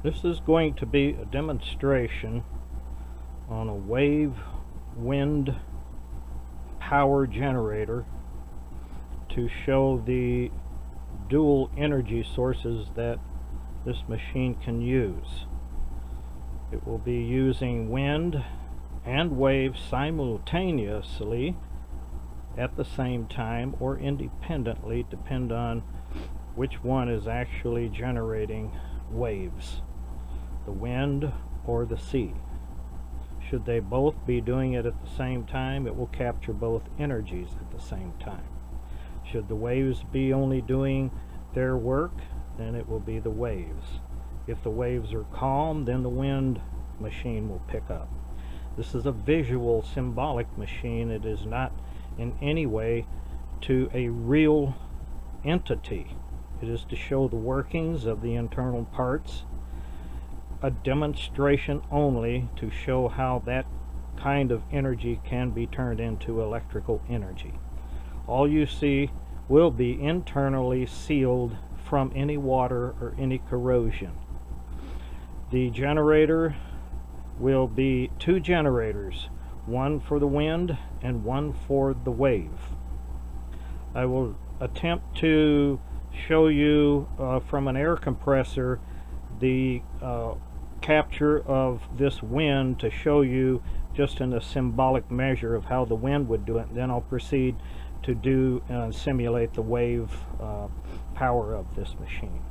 This is going to be a demonstration on a wave wind power generator to show the dual energy sources that this machine can use. It will be using wind and wave simultaneously at the same time or independently, depend on which one is actually generating waves, the wind or the sea. Should they both be doing it at the same time, it will capture both energies at the same time. Should the waves be only doing their work, then it will be the waves. If the waves are calm, then the wind machine will pick up. This is a visual symbolic machine. It is not in any way to a real entity. It is to show the workings of the internal parts, a demonstration only to show how that kind of energy can be turned into electrical energy. All you see will be internally sealed from any water or any corrosion. The generator will be two generators, one for the wind and one for the wave. I will attempt to show you from an air compressor the capture of this wind to show you just in a symbolic measure of how the wind would do it, and then I'll proceed to do simulate the wave power of this machine.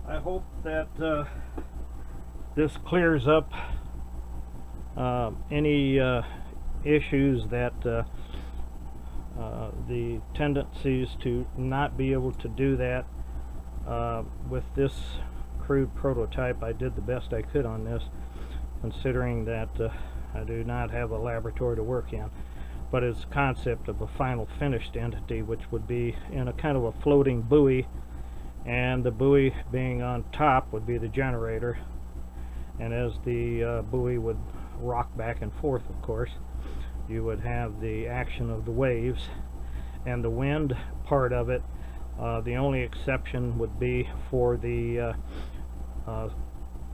I hope that this clears up any issues that the tendencies to not be able to do that with this crude prototype. I did the best I could on this, considering that I do not have a laboratory to work in, but it's a concept of a final finished entity, which would be in a kind of a floating buoy, and the buoy being on top would be the generator, and as the buoy would rock back and forth, of course, you would have the action of the waves, and the wind part of it, the only exception would be for the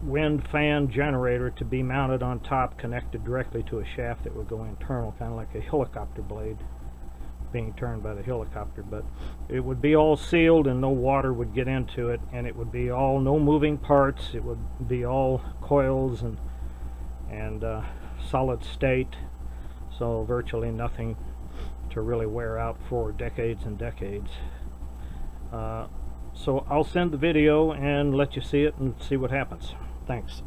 wind fan generator to be mounted on top, connected directly to a shaft that would go internal, kind of like a helicopter blade being turned by the helicopter. But it would be all sealed and no water would get into it, and it would be all no moving parts. It would be all coils and solid state, so virtually nothing to really wear out for decades and decades. So I'll send the video and let you see it and see what happens. Thanks.